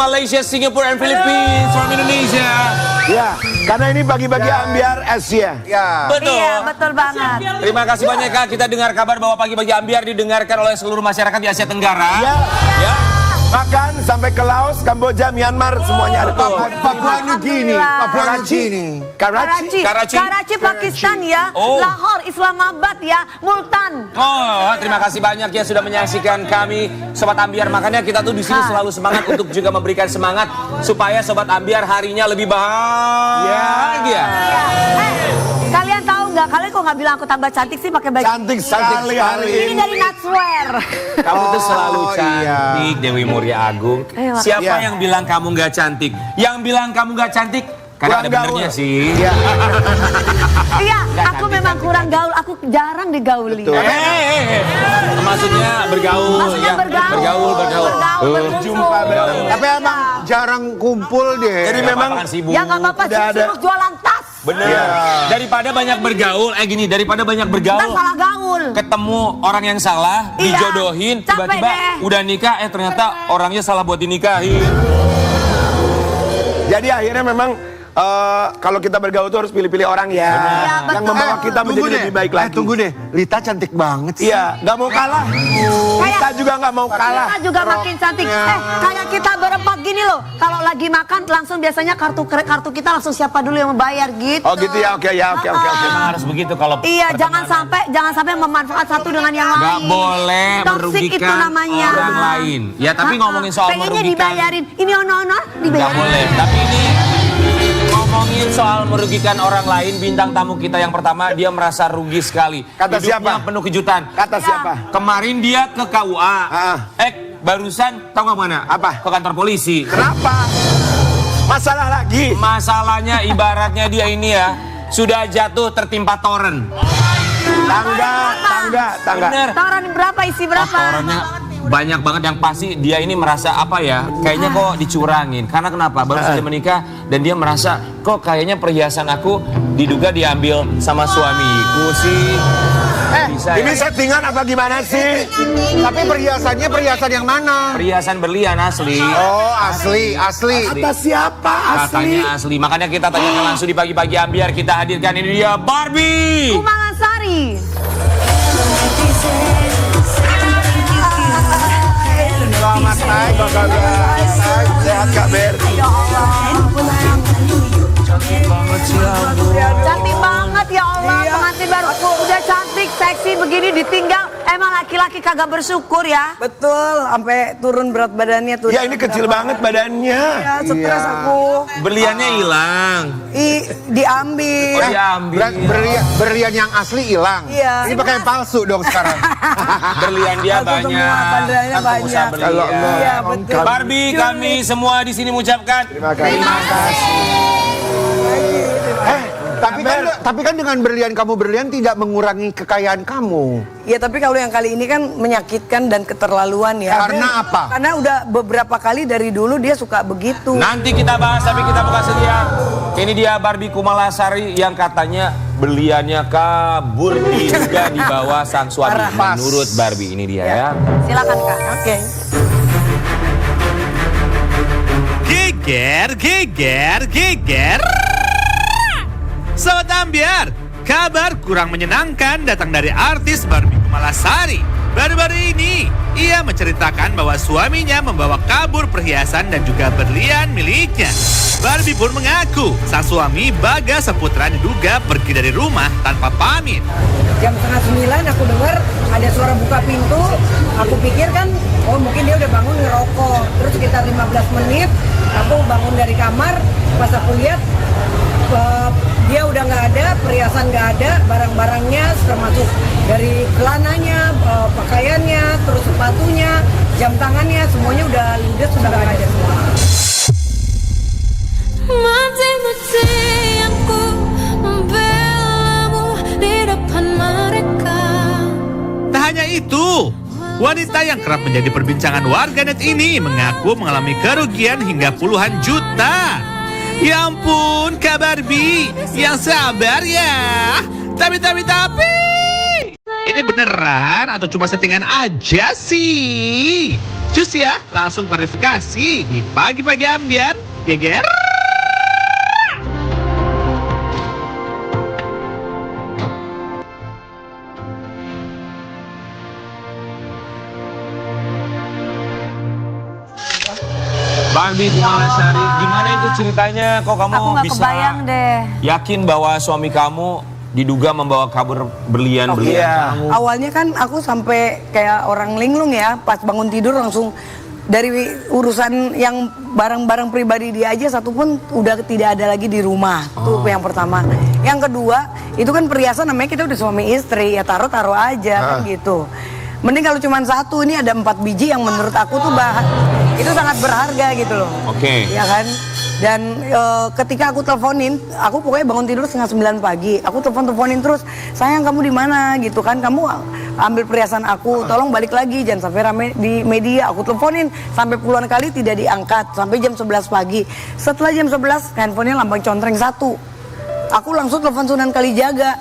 Malaysia, Singapore, and Philippines from Indonesia. Ya, karena ini bagi-bagi ambiar Asia. Ya. Betul. Iya, betul banget. Terima kasih banyak Kak. Kita dengar kabar bahwa pagi-pagi ambiar didengarkan oleh seluruh masyarakat di Asia Tenggara. Ya. Ya. Bahkan sampai ke Laos, Kamboja, Myanmar semuanya ada. Papua New Guinea. Karachi, Pakistan ya. Oh. Lahore, Islamabad ya. Multan. Oh, terima kasih banyak ya sudah menyaksikan kami Sobat Ambiar. Makanya kita tuh di sini selalu semangat untuk juga memberikan semangat supaya Sobat Ambiar harinya lebih bahagia. Kalian tahu nggak? Kalian kok nggak bilang aku tambah cantik sih pakai baju? Cantik sekali hari Ini ini. dari Natswear. Kamu tuh selalu Oh, cantik, Dewi Muria Agung. Makasih. Siapa yang bilang kamu nggak cantik? Yang bilang kamu nggak cantik? Karena ada Kurang benernya gaul. sih. Iya, Nggak aku cantik, memang cantik. kurang gaul. Aku jarang digauli. Betul. Maksudnya bergaul. Maksudnya ya. bergaul. Bergaul. Jumpa bergaul. Tapi emang jarang kumpul deh. Jadi Nggak memang apa-apa kan sibuk. Ya nggak apa-apa, Udah ada. sibuk jualan tas. Bener. Daripada banyak bergaul, daripada banyak Kita bergaul, salah gaul. ketemu orang yang salah, Iya. dijodohin, Capek tiba-tiba deh. udah nikah, ternyata orangnya salah buat dinikahin. Jadi akhirnya memang kalau kita bergaul tuh harus pilih-pilih orang ya. Iya, Yang betul. membawa kita menjadi lebih baik lagi. Tunggu deh, Lita cantik banget sih. Iya, nggak mau kalah. Kita juga nggak mau kalah. Kita juga makin cantik. Kayak kita berempat gini loh. Kalau lagi makan langsung biasanya kartu kita langsung siapa dulu yang membayar gitu. Oh gitu ya, oke ya, oke. Memang harus begitu kalau Iya, jangan sampai memanfaat satu dengan yang lain. nggak boleh Toxic itu merugikan namanya. orang lain. Ya tapi ngomongin soal pengennya merugikan, dibayarin. Ini ono nggak dibayarin. boleh. Tapi ini ngomongin soal merugikan orang lain, bintang tamu kita yang pertama dia merasa rugi sekali. Kata Hidupnya siapa? penuh kejutan. Kata siapa? Kemarin dia ke KUA. Ah. Barusan tahu nggak mana? Apa? Ke kantor polisi. Kenapa? Masalah lagi. Masalahnya ibaratnya dia ini ya sudah jatuh tertimpa toren. Tangga. Bener. Tawaran berapa, isi berapa? Torennya banyak banget yang pasti dia ini merasa apa ya? Kayaknya kok dicurangin. Karena kenapa? Baru saja menikah dan dia merasa kok kayaknya perhiasan aku diduga diambil sama suamiku sih. Bisa Ini ya? settingan apa gimana sih? Tapi perhiasannya perhiasan yang mana? Perhiasan berlian asli. Oh, asli. Kata siapa asli? Katanya asli. Makanya kita tanyakan langsung di pagi-pagi ambiar. Kita hadirkan ini dia Barbie. Kumalasari. Selamat naik, apa kabar? Sehat Kak Ber? Cantik banget ya Allah, pengantin baru udah cantik, seksi begini ditinggal. Emang laki-laki kagak bersyukur ya. Betul, sampai turun berat badannya tuh. Ya ini kecil banget badannya. Ya, stres aku. Berliannya hilang. Diambil. Oh diambil. Berlian yang asli hilang. Iya. Ini pakai yang palsu dong sekarang. Berlian dia Aku banyak. semua pandranya Kan pengusaha banyak. berlian. Kalau enggak, Iya, betul. Barbie, kami semua di sini mengucapkan Terima kasih. Tapi kan dengan berlian kamu berlian tidak mengurangi kekayaan kamu. Ya tapi kalau yang kali ini kan menyakitkan dan keterlaluan ya. Karena apa? Karena udah beberapa kali dari dulu dia suka begitu. nanti kita bahas, tapi kita buka sedia. Ini dia Barbie Kumalasari yang katanya berliannya kabur diduga di bawah sang suami. Parah. Menurut Barbie ini dia ya. Silakan Kak. Oke. Geger. Sobat Ambiar, kabar kurang menyenangkan datang dari artis Barbie Kumalasari. Baru-baru ini, ia menceritakan bahwa suaminya membawa kabur perhiasan dan juga berlian miliknya. Barbie pun mengaku, sang suami Bagas Saputra diduga pergi dari rumah tanpa pamit. Jam 8:30 aku dengar ada suara buka pintu. Aku pikir kan, oh mungkin dia udah bangun ngerokok. Terus sekitar 15 menit, aku bangun dari kamar. Pas aku lihat, dia udah nggak ada, perhiasan nggak ada, barang-barangnya termasuk dari celananya, pakaiannya, terus sepatunya, jam tangannya, semuanya udah ludes, sudah nggak ada semua. Mati-mati aku membelamu di depan mereka. Tak hanya itu, wanita yang kerap menjadi perbincangan warganet ini mengaku mengalami kerugian hingga puluhan juta. Ya ampun, Kak Barbie, yang sabar ya. Tapi. Ini beneran atau cuma settingan aja sih? Cus ya, langsung verifikasi di Pagi-Pagi Ambiar. Geger. Barbie Kumalasari, gimana itu ceritanya? Kok kamu Aku nggak bisa kebayang deh. yakin bahwa suami kamu diduga membawa kabur berlian-berlian kamu? Awalnya kan aku sampai kayak orang linglung ya, pas bangun tidur langsung dari urusan yang barang-barang pribadi dia aja satu pun udah tidak ada lagi di rumah. Tuh yang pertama. Yang kedua, itu kan perhiasan namanya kita udah suami istri, ya taruh-taruh aja kan gitu. Mending kalau cuma satu, ini ada 4 biji yang menurut aku tuh itu sangat berharga gitu loh. Oke. Ya kan? Dan ketika aku teleponin, aku pokoknya bangun tidur setengah 9 pagi. Aku teleponin terus, sayang kamu di mana gitu kan? Kamu ambil perhiasan aku, tolong balik lagi, jangan sampai rame di media. Aku teleponin sampai puluhan kali tidak diangkat sampai jam 11 pagi. Setelah jam 11, handphonenya lambang contreng 1. Aku langsung telepon Sunan Kalijaga.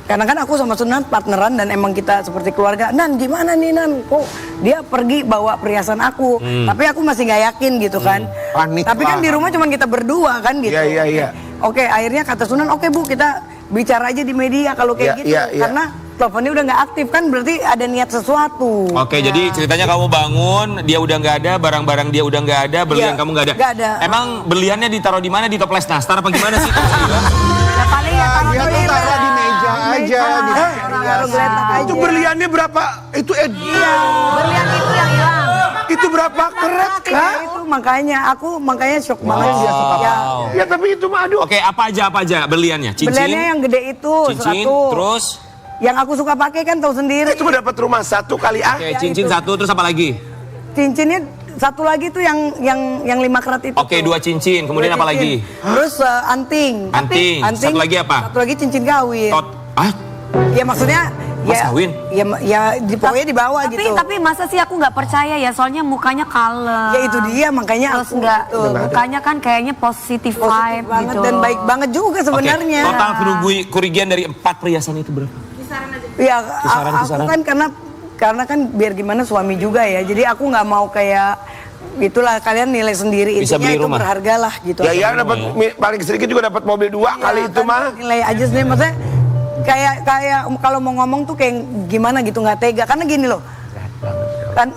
Karena kan aku sama Sunan partneran dan emang kita seperti keluarga. Nan gimana nih Nan? Kok dia pergi bawa perhiasan aku? Tapi aku masih nggak yakin gitu kan. Panik Tapi kan lah. di rumah cuma kita berdua kan gitu. Iya. Oke, akhirnya kata Sunan, oke Bu kita bicara aja di media kalau kayak Iya, gitu. iya. Karena teleponnya udah nggak aktif kan berarti ada niat sesuatu. Oke, jadi ceritanya kamu bangun, dia udah nggak ada, barang-barang dia udah nggak ada, berlian Iya, kamu nggak ada. nggak ada. Emang berliannya ditaruh di mana? Di toples nastar apa gimana sih? Ya paling ya taruh Dia di tuh taruh di meja aja. di Taruh geletak aja. Itu berliannya berapa? Itu berlian itu yang hilang. itu berapa karat Ya, kak? itu makanya shock banget. Ya, Ya tapi itu mah aduh. Oke, apa aja berliannya? Cincin, berliannya yang gede itu cincin, satu. terus Yang aku suka pakai kan tahu sendiri. Itu mah dapat rumah satu kali ah. oke, cincin satu, terus apa lagi? Cincinnya satu lagi tuh yang 5 karat itu. Oke, tuh. 2 cincin, kemudian Dua apa cincin. lagi? Terus anting. Anting. Satu lagi apa? Satu lagi cincin kawin. Ya maksudnya Mas kawin? pokoknya di bawah Tapi gitu. tapi masa sih aku nggak percaya ya, soalnya mukanya kalem. Ya itu dia makanya Terus aku nggak, gitu. mukanya kan kayaknya positif Positif vibe banget gitu. dan baik banget juga Oke, sebenarnya. total kerugian dari 4 perhiasan itu berapa? Ya Kisaran. aku kan karena kan biar gimana suami juga ya. Jadi aku nggak mau kayak itulah kalian nilai sendiri. Bisa Intinya beli itu rumah. berharga lah gitu. Ya dapat paling sedikit juga dapat mobil 2 kali Ya, itu kan, mah. nilai aja sendiri maksudnya kayak kalau mau ngomong tuh kayak gimana gitu nggak tega karena gini loh.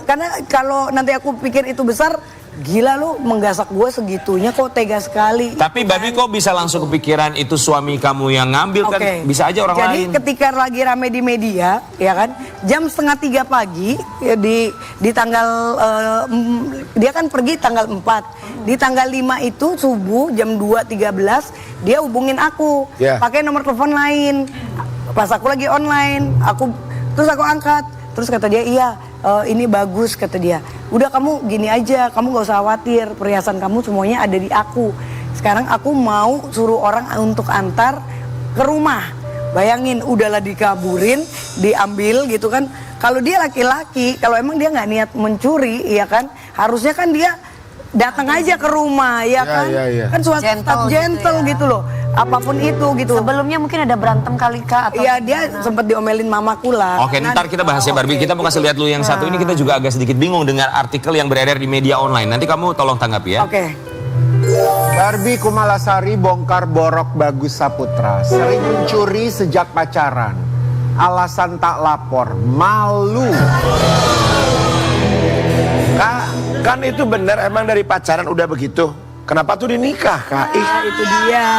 Karena kalau nanti aku pikir itu besar, gila lu menggasak gue segitunya kok tega sekali. Tapi Babi kok bisa langsung kepikiran itu suami kamu yang ngambil kan? Oke. Bisa aja orang Jadi lain. ketika lagi rame di media, ya kan, jam 2:30 pagi ya di tanggal dia kan pergi tanggal 4. Di tanggal 5 itu subuh jam 2:13 dia hubungin aku Ya. pakai nomor telepon lain. Pas aku lagi online, terus aku angkat. Terus kata dia, iya ini bagus kata dia. Udah kamu gini aja, kamu gak usah khawatir, perhiasan kamu semuanya ada di aku. Sekarang aku mau suruh orang untuk antar ke rumah. Bayangin, udahlah dikaburin, diambil gitu kan. Kalau dia laki-laki, kalau emang dia nggak niat mencuri, ya kan, harusnya kan dia datang aja ke rumah, ya kan. ya. Kan suatu Gentle gentle gitu ya. gitu loh. Apapun itu gitu. Sebelumnya mungkin ada berantem kali Kak atau Iya dia sempat diomelin mamaku lah. Oke, ntar kita bahas ya Barbie. Oke. Kita mau kasih lihat lu yang satu ini, kita juga agak sedikit bingung dengan artikel yang beredar di media online. Nanti kamu tolong tanggapi ya. Oke. Barbie Kumalasari bongkar borok Bagus Saputra. Sering mencuri sejak pacaran. Alasan tak lapor, malu. Kak, kan itu benar emang dari pacaran udah begitu. Kenapa tuh dinikah kak? Ih, Itu dia.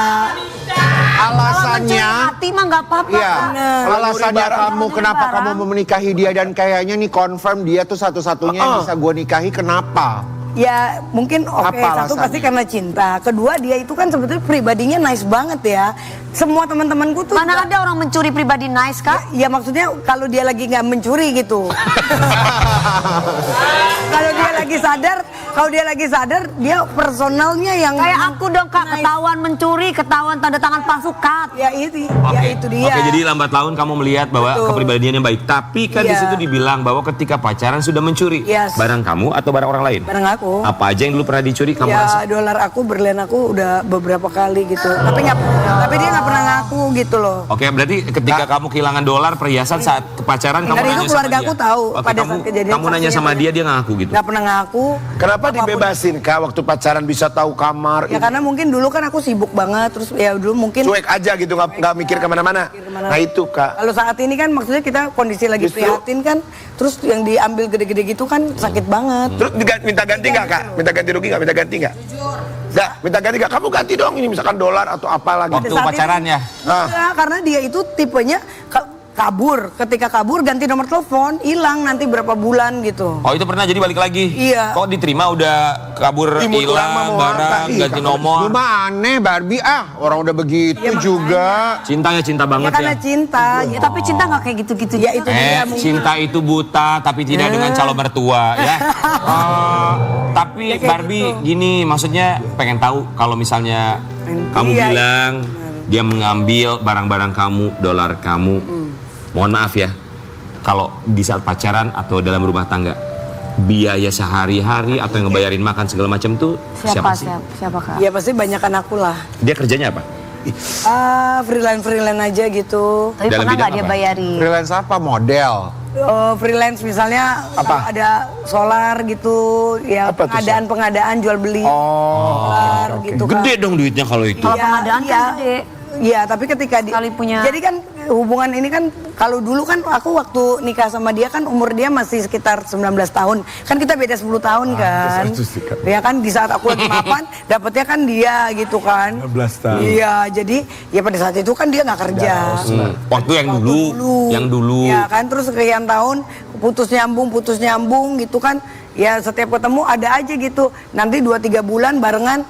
Alasannya, hati mah nggak apa-apa. iya, Bener. alasannya Barang. kamu kenapa kamu mau menikahi dia dan kayaknya nih confirm dia tuh satu-satunya yang bisa gue nikahi, kenapa? Ya mungkin oke, Apa satu alasannya? pasti karena cinta. Kedua dia itu kan sebetulnya pribadinya nice banget ya. Semua teman-temanku tuh Mana ada orang mencuri pribadi nice Kak? ya maksudnya kalau dia lagi nggak mencuri gitu. Kalau dia lagi sadar, dia personalnya yang Kayak aku dong Kak, nice. ketahuan mencuri, ketahuan tanda tangan palsu cut. Ya itu dia. Oke, jadi lambat laun kamu melihat bahwa Betul. kepribadiannya baik. Tapi kan di Iya. situ dibilang bahwa ketika pacaran sudah mencuri. Yes. Barang kamu atau barang orang lain? Barang aku. Apa aja yang dulu pernah dicuri kamu Ya rasa? dolar aku, berlian aku udah beberapa kali gitu. Tapi dia nggak pernah ngaku gitu loh. Oke, berarti ketika kamu kehilangan dolar perhiasan saat pacaran kamu Dan nanya itu sama keluarga dia. aku tahu Oke, pada saat kejadian kamu nanya saksinya sama tadi. dia ngaku gitu. Nggak pernah ngaku. Kenapa Apapun. dibebasin Kak waktu pacaran bisa tahu kamar? Ya karena mungkin dulu kan aku sibuk banget, terus ya dulu mungkin Cuek aja gitu, nggak mikir kemana-mana. Nah itu Kak. kalau saat ini kan maksudnya kita kondisi lagi Justru- prihatin kan, terus yang diambil gede-gede gitu kan sakit banget. Terus minta ganti nggak Kak? Minta ganti rugi nggak? Minta ganti nggak? Nggak, minta ganti nggak? Kamu ganti dong ini misalkan dolar atau apa lagi. Waktu saat pacaran itu- ya? Enggak, karena dia itu tipenya kabur. Ketika kabur ganti nomor telepon, hilang nanti berapa bulan gitu. Oh, itu pernah jadi balik lagi? Iya. Kok diterima udah kabur Imut lama hilang mau barang, harta. Ih, ganti Kak, nomor. Lu mah aneh Barbie orang udah begitu Iya, juga. Cinta ya cinta Ya banget karena ya. cinta. Ya, tapi cinta nggak kayak gitu-gitu. Ya itu dia mungkin. Cinta itu buta tapi tidak dengan calon mertua ya. Tapi Ya, kayak Barbie gitu. gini, maksudnya pengen tahu kalau misalnya kamu Iya, bilang dia mengambil barang-barang kamu, dolar kamu. Mohon maaf ya, kalau di saat pacaran atau dalam rumah tangga, biaya sehari-hari atau yang ngebayarin makan segala macam tuh siapa sih? Siapa Kak? Ya pasti banyakan aku lah. Dia kerjanya apa? Freelance aja gitu. Tapi Dalam pernah bidang nggak dia apa? bayarin? Freelance apa? Model. Freelance misalnya kalau ada solar gitu, ya Apa tuh, pengadaan jual beli solar gitu kan. Gede dong duitnya kalau itu. Kalau pengadaan kan gede. Iya, tapi ketika Sekali punya- Jadi kan hubungan ini kan kalau dulu kan aku waktu nikah sama dia kan umur dia masih sekitar 19 tahun. Kan kita beda 10 tahun kan. Ya kan di saat aku lagi mapan dapetnya kan dia gitu kan. 19 tahun. Iya, jadi ya pada saat itu kan dia nggak kerja. Waktu yang dulu. Ya kan terus sekian tahun putus nyambung gitu kan. Ya setiap ketemu ada aja gitu. Nanti 2-3 bulan barengan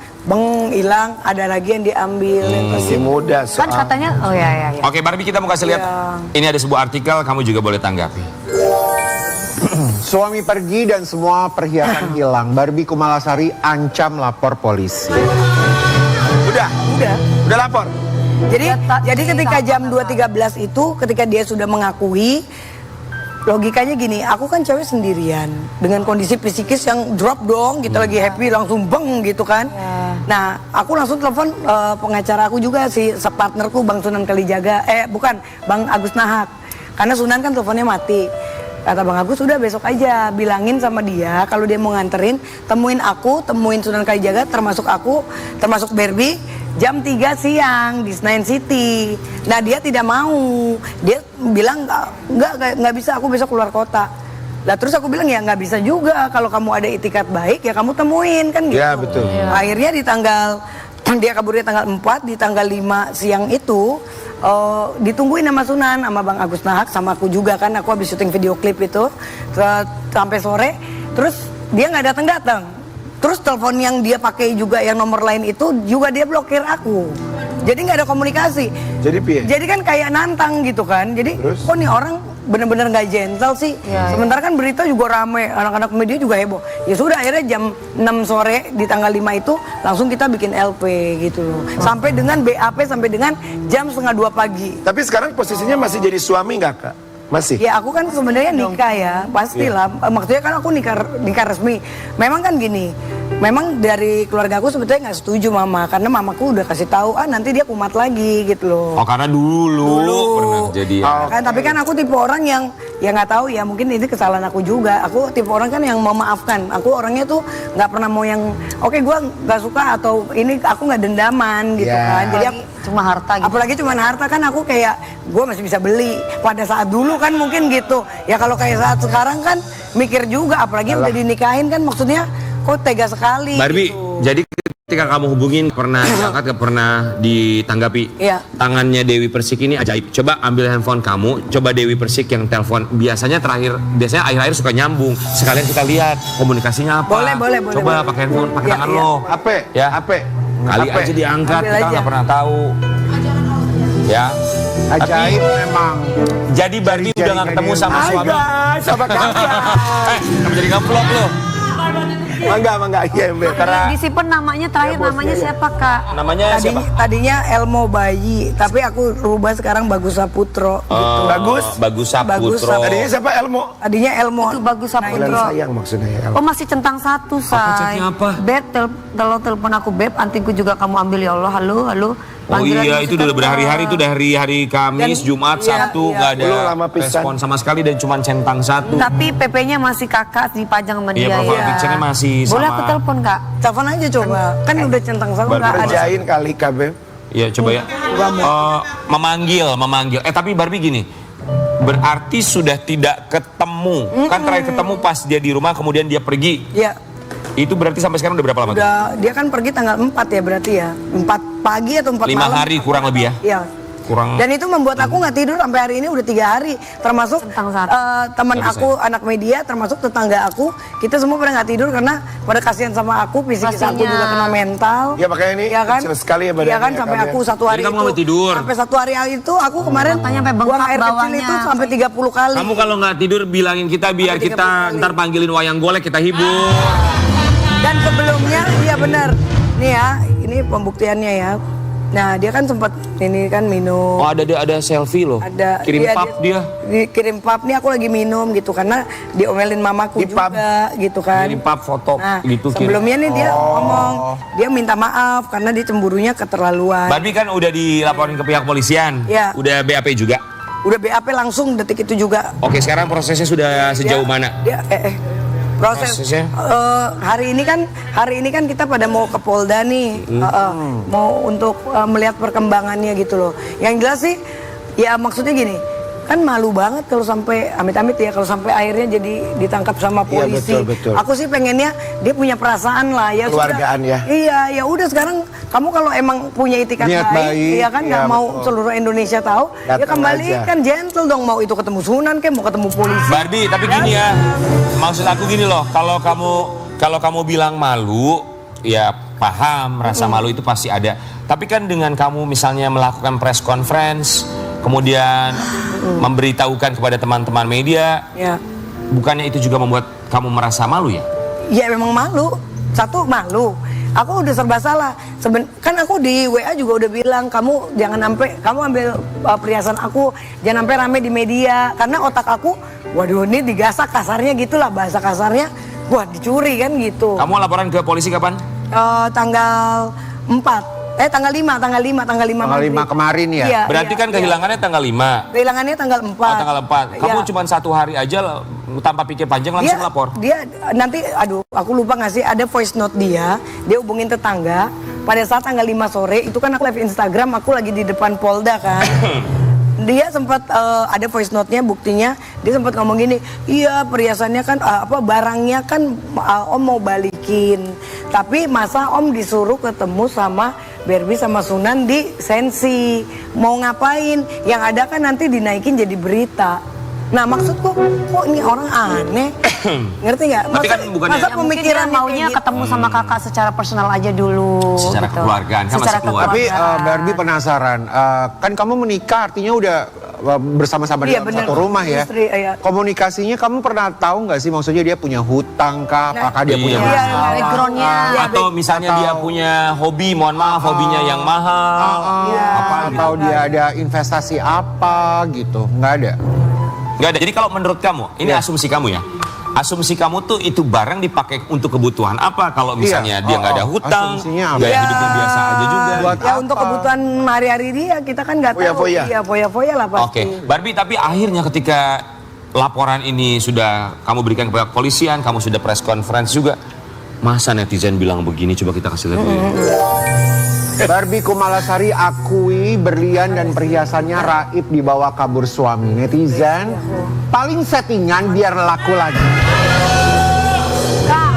hilang, ada lagi yang diambil. Masih muda Kan soal. katanya, oh ya. Oke Barbie, kita mau kasih lihat. Ini ada sebuah artikel, kamu juga boleh tanggapi. Suami pergi dan semua perhiasan hilang. Barbie Kumalasari ancam lapor polisi. Udah lapor. Jadi ketika jam 2.13 itu ketika dia sudah mengakui, logikanya gini, aku kan cewek sendirian dengan kondisi psikis yang drop dong, kita lagi happy langsung beng gitu kan. Nah, aku langsung telepon pengacara aku juga si separtnerku Bang Sunan Kalijaga, bukan Bang Agus Nahak. Karena Sunan kan teleponnya mati. Kata Bang Agus, udah besok aja bilangin sama dia kalau dia mau nganterin, temuin aku, temuin Sunan Kalijaga termasuk aku, termasuk Barbie jam 3 siang di Senayan City. Nah dia tidak mau, dia bilang nggak bisa, aku besok keluar kota. Lah terus aku bilang ya nggak bisa juga, kalau kamu ada itikat baik ya kamu temuin kan gitu. Ya, betul. Akhirnya di tanggal dia kaburnya tanggal 4, di tanggal 5 siang itu ditungguin sama Sunan, sama Bang Agus Nahak, sama aku juga kan, aku habis syuting video klip itu sampai sore, terus dia nggak datang. Terus telepon yang dia pakai juga yang nomor lain itu juga dia blokir aku. Jadi nggak ada komunikasi. Jadi piye? Jadi kan kayak nantang gitu kan. Jadi Terus? kok nih orang bener-bener nggak gentle sih. Sementara kan berita juga rame, anak-anak media juga heboh. Ya sudah akhirnya jam 6 sore di tanggal 5 itu langsung kita bikin LP gitu loh. Sampai dengan BAP sampai dengan jam 1:30 pagi. Tapi sekarang posisinya masih jadi suami nggak Kak? Masih? Ya aku kan sebenarnya nikah ya, pastilah. Maksudnya kan aku nikah resmi. Memang kan gini, memang dari keluarga aku sebetulnya nggak setuju mama, karena mamaku udah kasih tahu nanti dia kumat lagi gitu loh. Oh karena dulu pernah kejadian. Kan, tapi kan aku tipe orang yang ya nggak tahu ya, mungkin ini kesalahan aku juga. Aku tipe orang kan yang memaafkan. Aku orangnya tuh nggak pernah mau yang oke gue nggak suka atau ini aku nggak dendaman gitu kan. Jadi aku, Cuma harta gitu. apalagi cuma harta kan aku kayak gue masih bisa beli. Pada saat dulu kan mungkin gitu. Ya kalau kayak saat sekarang kan mikir juga, apalagi udah dinikahin kan maksudnya kok tega sekali. Barbie, gitu. jadi ketika kamu hubungin pernah diangkat pernah ditanggapi. Iya. Tangannya Dewi Persik ini ajaib. Coba ambil handphone kamu, coba Dewi Persik yang telepon. Biasanya akhir-akhir suka nyambung. Sekalian kita lihat komunikasinya apa. Boleh. Coba pakai handphone, pakai Iya, tangan iya. lo. Apa? Ya. Apa? Kali Apa? aja diangkat, Ambil kita aja. nggak pernah tahu. Ya. Ajaib memang. Jadi Barbie udah nggak ketemu sama Hai suami. guys, sama kakak. Kamu jadi nge-vlog lo. Mangga, iya Mbak. Karena Disimpan namanya terakhir namanya siapa Kak? namanya siapa? Tadinya Elmo Bayi, tapi aku rubah sekarang Bagus Saputro. Bagus. Bagus Bagus Saputro. Tadinya siapa Elmo? Tadinya Elmo. Itu Bagus Bulan Saputro. sayang maksudnya ya. Oh masih centang satu say. chatnya apa? Beb, kalau telepon aku Beb, antingku juga kamu ambil ya Allah. Halo. Oh iya, itu udah berhari-hari, itu dari hari Kamis, Jumat, Sabtu, nggak ada Belum lama pisan. respon sama sekali dan cuma centang satu. Tapi PP-nya masih kakak dipajang sama dia Iya, profile ya. picture-nya masih sama. Boleh aku telepon kak? Telepon aja coba. Kan udah centang satu Baru nggak ada. kerjain kali KB. Iya, coba ya. Memanggil. Tapi Barbie gini, berarti sudah tidak ketemu. Kan terakhir ketemu pas dia di rumah, kemudian dia pergi. Iya. Itu berarti sampai sekarang udah berapa lama tuh? Udah, dia kan pergi tanggal 4 ya berarti ya. 4 pagi atau 4 5 malam. hari kurang lebih ya? Iya. Kurang. Dan itu membuat aku nggak tidur sampai hari ini udah 3 hari. Termasuk Centang satu. teman Nggak bisa aku, anak media, termasuk tetangga aku. Kita semua pada nggak tidur karena pada kasihan sama aku, psikis aku Pastinya. juga kena mental. Iya, makanya ini ya kan? kecil sekali ya badannya Iya kan, ya, sampai kalian. aku 1 hari Jadi kamu itu. nggak tidur? Sampai 1 hari itu aku kemarin Matanya sampai bengkak buang air kecil bawahnya. itu sampai 30 kali. Kamu kalau nggak tidur bilangin kita biar Sampai 30 kita kali. ntar panggilin wayang golek kita hibur. Dan sebelumnya, iya benar. Nih ya, ini pembuktiannya ya. Nah, dia kan sempat ini kan minum. Oh ada selfie loh. Ada Kirim iya, pap dia. Kirim pap nih aku lagi minum gitu karena diomelin mamaku Di pub. juga gitu kan. Kirim pap foto Nah, gitu. sebelumnya nih dia ngomong, dia minta maaf karena dia cemburunya keterlaluan. Barbie kan udah dilaporin ke pihak polisian. Iya. Udah BAP juga. Udah BAP langsung detik itu juga. Oke, sekarang prosesnya sudah sejauh mana? Dia proses Prosesnya? hari ini kan kita pada mau ke Polda nih, mau untuk melihat perkembangannya gitu loh. Yang jelas sih, ya maksudnya gini, kan malu banget kalau sampai amit-amit ya kalau sampai akhirnya jadi ditangkap sama Iya, polisi. betul. Aku sih pengennya dia punya perasaan lah ya. Keluargaan sudah. ya. Iya, ya udah sekarang kamu kalau emang punya itikat Niat baik, ya kan nggak iya, mau betul. seluruh Indonesia tahu, ya Datang kembali aja. kan gentle dong, mau itu ketemu Sunan kayak mau ketemu polisi. Barbie, tapi gini ya. Maksud aku gini loh, kalau kamu bilang malu, ya paham rasa malu itu pasti ada. Tapi kan dengan kamu misalnya melakukan press conference, kemudian memberitahukan kepada teman-teman media, Ya. bukannya itu juga membuat kamu merasa malu ya? Ya memang malu. Satu malu. Aku udah serba salah. Kan aku di WA juga udah bilang kamu jangan sampai kamu ambil perhiasan aku, jangan sampai rame di media karena otak aku, waduh ini digasak kasarnya gitulah bahasa kasarnya, wah dicuri kan gitu. Kamu laporan ke polisi kapan? Tanggal 4. Tanggal 5 Tanggal 5 kemarin ya? Iya, Berarti iya, kan iya. kehilangannya tanggal 5. Kehilangannya tanggal 4. Oh, tanggal 4. Kamu Iya. cuma 1 hari aja tanpa pikir panjang langsung lapor. Dia nanti, aduh, aku lupa ngasih ada voice note dia hubungin tetangga. Pada saat tanggal 5 sore itu kan aku live Instagram, aku lagi di depan Polda kan. Dia sempat ada voice note-nya, buktinya dia sempat ngomong gini, iya perhiasannya kan barangnya kan Om mau balikin, tapi masa Om disuruh ketemu sama Barbie sama Sunan di Sensi, mau ngapain? Yang ada kan nanti dinaikin jadi berita. Nah maksudku, kok ini orang aneh, ngerti nggak? Tapi kan bukannya- masa Ya, mungkin dia pemikiran maunya ketemu sama kakak secara personal aja dulu. Secara gitu. kekeluargaan, kan Secara masih keluarga. Tapi kekeluargaan. Barbie penasaran, kan kamu menikah artinya udah bersama-sama Iya, dalam bener. satu rumah ya. Istri, iya. Komunikasinya kamu pernah tahu nggak sih maksudnya dia punya hutang kah? Apakah dia Iya. punya Iya, masalah? backgroundnya. Atau misalnya dia punya hobi, mohon maaf hobinya yang mahal. Apa gitu. Atau dia ada investasi apa gitu? Nggak ada. Nggak ada. Jadi kalau menurut kamu, ini asumsi kamu ya. Asumsi kamu tuh itu barang dipakai untuk kebutuhan apa? Kalau misalnya Iya. dia nggak ada Oh, oh. hutang, Asumsinya apa? gaya hidupnya biasa aja juga. Buat Ya apa? untuk kebutuhan hari-hari dia kita kan nggak tahu. Foya-foya. Iya foya-foya lah pasti. Oke, Barbie, tapi akhirnya ketika laporan ini sudah kamu berikan kepada kepolisian, kamu sudah press conference juga, masa netizen bilang begini? Coba kita kasih lihat dulu. Barbie Kumalasari akui berlian dan perhiasannya raib dibawa kabur suami. Netizen paling settingan biar laku lagi.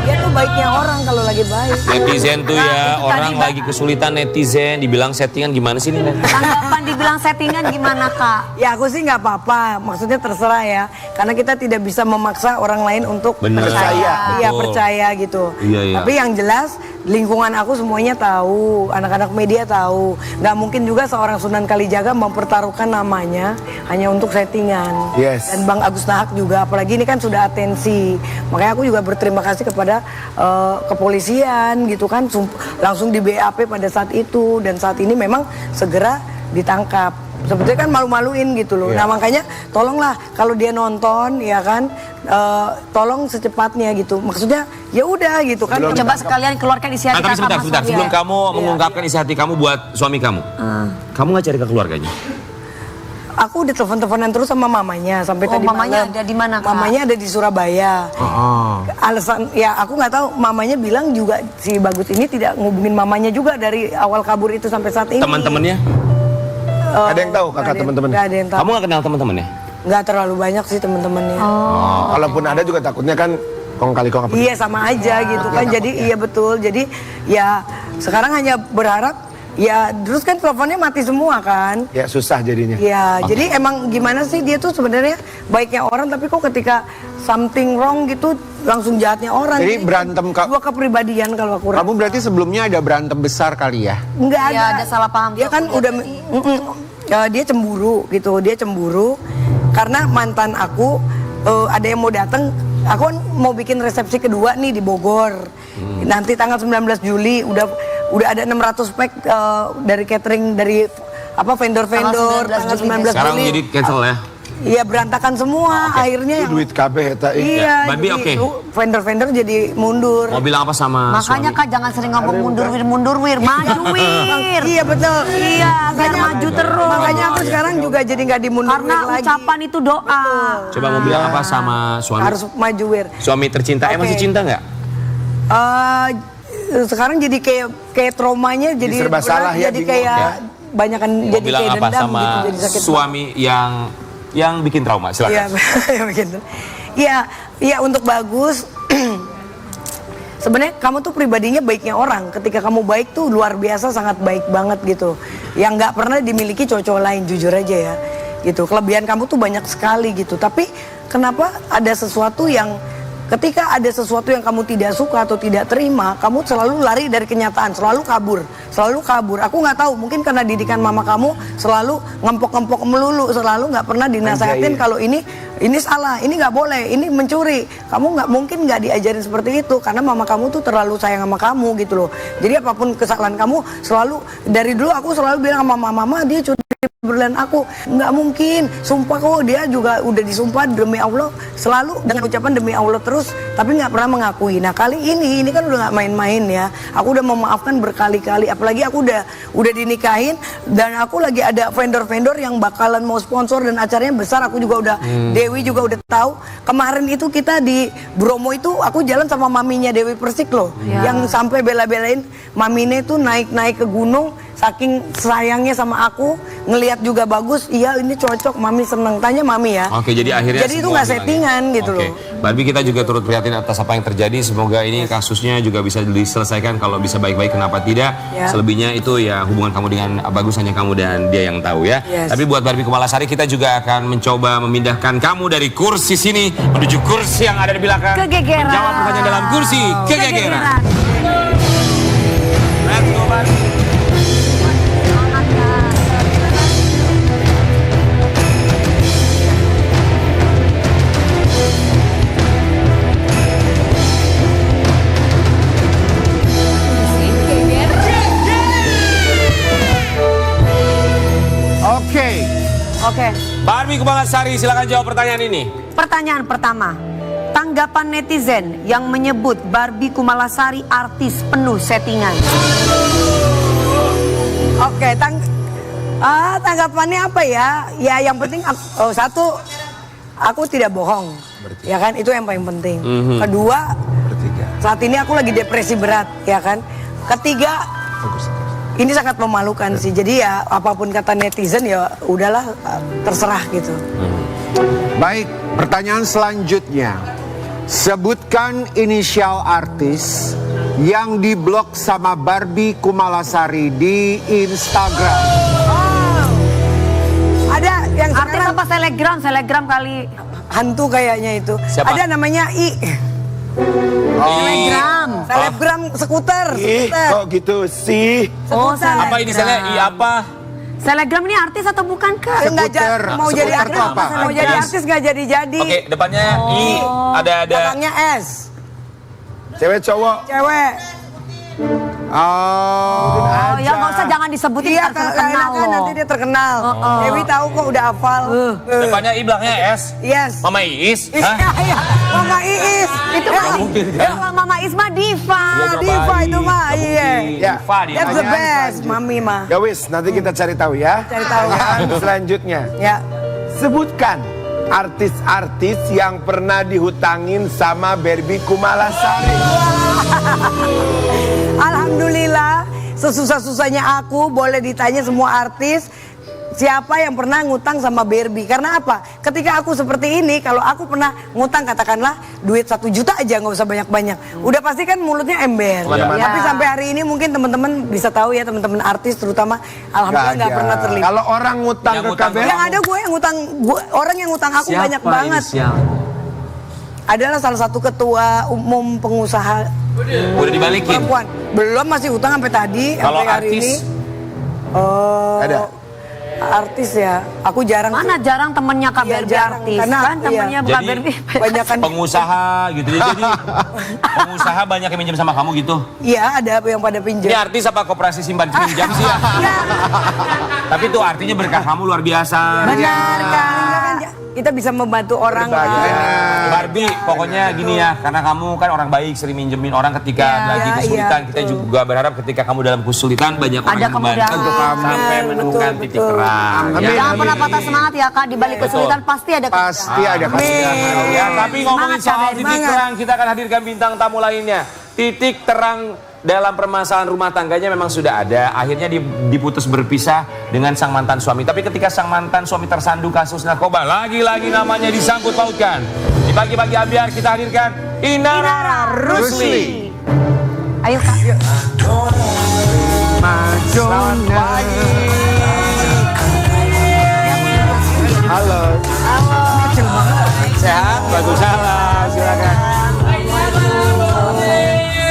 Dia tuh baiknya orang kalau lagi baik. Netizen tuh ya, itu orang tadi, lagi kesulitan netizen, dibilang settingan gimana sih ini? Tanggapan dibilang settingan gimana kak? Ya aku sih nggak apa-apa, maksudnya terserah ya. Karena kita tidak bisa memaksa orang lain untuk Bener. percaya. Iya Betul. percaya gitu. Iya, iya. Tapi yang jelas lingkungan aku semuanya tahu, anak-anak media tahu. Nggak mungkin juga seorang Sunan Kalijaga mempertaruhkan namanya hanya untuk settingan. Yes. Dan Bang Agus Nahak juga, apalagi ini kan sudah atensi. Makanya aku juga berterima kasih kepada kepolisian gitu kan, langsung di BAP pada saat itu dan saat ini memang segera ditangkap sebetulnya kan malu-maluin gitu loh. Nah makanya tolonglah kalau dia nonton ya kan, tolong secepatnya gitu. Maksudnya ya udah gitu kan. Coba sekalian keluarkan isi hati Tapi sebentar, Kakak, Mas sebentar. Fabian. Sebelum kamu mengungkapkan isi hati kamu buat suami kamu, kamu nggak cari ke keluarganya? Aku udah telepon-teleponan terus sama mamanya sampai Oh, tadi mamanya malam. ada di mana, Kak? Mamanya ada di Surabaya. Alasan ya aku nggak tahu, mamanya bilang juga si Bagus ini tidak ngubungin mamanya juga dari awal kabur itu sampai saat ini. Teman-temannya? Ada yang tahu kakak teman-teman? Nggak ada yang tahu. Kamu nggak kenal teman-temannya? Nggak terlalu banyak sih teman-temannya. Kalaupun ada juga takutnya kan kong kali kong apa? Iya sama aja gitu kan. Jadi iya betul. Jadi ya sekarang hanya berharap ya terus kan teleponnya mati semua kan. Ya susah jadinya. Ya, jadi emang gimana sih dia tuh sebenarnya baiknya orang tapi kok ketika something wrong gitu langsung jahatnya orang. Jadi berantem dua kepribadian kalau aku Kamu berarti sebelumnya ada berantem besar kali ya? Enggak Iya, ada salah paham Dia tuh, kan aku udah dia cemburu gitu. Dia cemburu karena mantan aku ada yang mau datang. Aku kan mau bikin resepsi kedua nih di Bogor. Nanti tanggal 19 Juli udah ada 600 pack dari catering dari apa vendor-vendor tanggal 19 Sekarang Juli. jadi cancel ya? Iya berantakan semua akhirnya Itu duit KB eta. Iya, Babi, jadi oke. vendor-vendor jadi mundur. Mau bilang apa sama Makanya suami? Kak jangan sering ngomong mundur wir, maju wir. Iya betul. Iya, biar maju terus. Makanya aku sekarang juga jadi nggak dimundurin Karena lagi. ucapan itu doa. Coba mau bilang apa sama suami? Harus maju wir. Suami tercinta, masih Oke. cinta nggak? Sekarang jadi kayak traumanya jadi serba berat, salah ya, jadi bingung. kayak banyakan Mau jadi bilang kayak apa dendam sama gitu jadi sakit suami yang bikin trauma? Iya, Silakan. begitu. Iya untuk Bagus. Sebenarnya kamu tuh pribadinya baiknya orang. Ketika kamu baik tuh luar biasa, sangat baik banget gitu. Yang nggak pernah dimiliki cowok-cowok lain, jujur aja ya. Gitu. Kelebihan kamu tuh banyak sekali gitu. Tapi kenapa ada sesuatu yang ketika ada sesuatu yang kamu tidak suka atau tidak terima, kamu selalu lari dari kenyataan, selalu kabur. Aku nggak tahu, mungkin karena didikan mama kamu selalu ngempok-ngempok melulu, selalu nggak pernah dinasehatin kalau ini salah, ini nggak boleh, ini mencuri. Kamu nggak mungkin nggak diajarin seperti itu karena mama kamu tuh terlalu sayang sama kamu gitu loh. Jadi apapun kesalahan kamu selalu dari dulu aku selalu bilang sama mama dia curi berlian aku, nggak mungkin, sumpah kok dia juga udah disumpah demi Allah selalu dengan ucapan demi Allah terus, tapi nggak pernah mengakui. Nah kali ini kan udah nggak main-main ya, aku udah memaafkan berkali-kali, apalagi aku udah dinikahin dan aku lagi ada vendor-vendor yang bakalan mau sponsor dan acaranya besar, aku juga udah Dewi juga udah tahu. Kemarin itu kita di Bromo itu aku jalan sama maminya Dewi Persik loh, yang sampai bela-belain mamine tuh naik-naik ke gunung. Saking sayangnya sama aku, ngelihat juga Bagus, iya ini cocok, mami seneng. Tanya mami ya. Oke, jadi akhirnya Jadi itu semua nggak bilang settingan ya. gitu Oke. loh. Barbie, kita juga turut prihatin atas apa yang terjadi. Semoga ini kasusnya juga bisa diselesaikan. Kalau bisa baik-baik, kenapa tidak? Ya. Selebihnya itu ya hubungan kamu dengan Bagus hanya kamu dan dia yang tahu ya. Yes. Tapi buat Barbie Kumalasari, kita juga akan mencoba memindahkan kamu dari kursi sini menuju kursi yang ada di belakang. Kegegeran. Menjawab pertanyaan dalam kursi kegegeran. Let's go, Barbie. Oke. Barbie Kumalasari, silakan jawab pertanyaan ini. Pertanyaan pertama. Tanggapan netizen yang menyebut Barbie Kumalasari artis penuh settingan. Oke, tanggapannya apa ya? Ya yang penting satu, aku tidak bohong. Ya kan, itu yang paling penting. Kedua, saat ini aku lagi depresi berat, ya kan. Ketiga, ini sangat memalukan sih. Jadi ya apapun kata netizen ya udahlah, terserah gitu. Baik, pertanyaan selanjutnya. Sebutkan inisial artis yang diblok sama Barbie Kumalasari di Instagram. Ada yang Artis sekarang apa Telegram kali. hantu kayaknya itu. Siapa? Ada namanya Telegram. Selebgram skuter. Kok gitu sih? Oh, Apa inisialnya? I apa? Telegram ini artis atau bukan Kak? Skuter. Mau jadi Skuter artis tuh apa? mau jadi artis nggak jadi. Oke, depannya I, ada. Belakangnya S. Cewek cowok. Cewek. Oh. Oh ya nggak usah, jangan disebutin, Iya, ntar terkenal kan loh. nanti dia terkenal. Dewi tahu kok udah hafal. Depannya I belakangnya S. Yes. Mama Iis. Hah? Iya, Mama Iis. Itu mah Mama Isma Diva. Diva itu mah, iya. Ya. Diva dia. That's the best, Mami mah. Ya wis, nanti kita cari tahu ya. Cari tahu. Pertanyaan selanjutnya. Ya. Sebutkan artis-artis yang pernah dihutangin sama Barbie Kumalasari. Alhamdulillah, sesusah-susahnya aku boleh ditanya semua artis siapa yang pernah ngutang sama Barbie. Karena apa? Ketika aku seperti ini, kalau aku pernah ngutang katakanlah duit 1 juta aja, nggak usah banyak-banyak. Udah pasti kan mulutnya ember. Kemana-mana. Tapi sampai hari ini mungkin teman-teman bisa tahu ya, teman-teman artis terutama, alhamdulillah nggak pernah terlibat. Kalau orang ngutang Yang ke ngutang KBR, Yang ada gue yang ngutang, orang yang ngutang aku banyak banget. Adalah salah satu ketua umum pengusaha Udah dibalikin. perempuan. Belum, masih utang sampai tadi, Kalau sampai hari artis? ini. Oh, Ada? artis ya, aku jarang. Mana jarang temennya Kak Iya, Barbie jarang. artis Karena, kan, temennya iya. bukan Jadi, Barbie. Banyakan. Pengusaha gitu. Jadi pengusaha banyak yang minjem sama kamu gitu. Iya, ada yang pada Ini pinjam. artis apa koperasi simpan pinjam sih ya? Tapi itu artinya berkah kamu luar biasa. Benar kan? Kita bisa membantu orang Berbagi. lah. Barbie, pokoknya gini ya, karena kamu kan orang baik, sering minjemin orang ketika Iya, lagi iya, kesulitan. iya, Kita juga berharap ketika kamu dalam kesulitan banyak orang Ada yang membantu kemudahan. sampai Betul, menemukan betul, titik betul. terang. Amin. Jangan pernah patah semangat ya Kak, di balik Betul. kesulitan pasti ada Pasti ada kesulitan. Ya, tapi ngomongin Semangat, Kak soal Barbie. titik Semangat. terang, kita akan hadirkan bintang tamu lainnya. Titik terang dalam permasalahan rumah tangganya memang sudah ada. Akhirnya diputus berpisah dengan sang mantan suami. Tapi ketika sang mantan suami tersandung kasus narkoba, lagi-lagi namanya disangkut pautkan. Di pagi-pagi ambiar kita hadirkan Inara Rusli. Ayo Kak. Selamat Pagi. halo. Sehat? Waalaikumsalam. Silakan.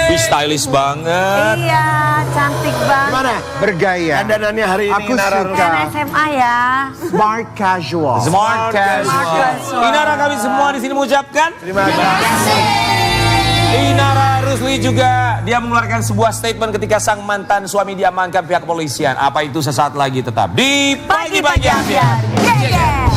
Ih, stylish banget. Iya, cantik banget. Gimana? Bergaya. Dandanannya hari ini Aku Nara suka. Kan SMA ya. Smart casual. Smart casual. casual. Inara, kami semua di sini mengucapkan Terima kasih. Inara Rusli juga dia mengeluarkan sebuah statement ketika sang mantan suami diamankan pihak kepolisian. Apa itu sesaat lagi tetap di pagi-pagi ambiar. Yeah, yeah.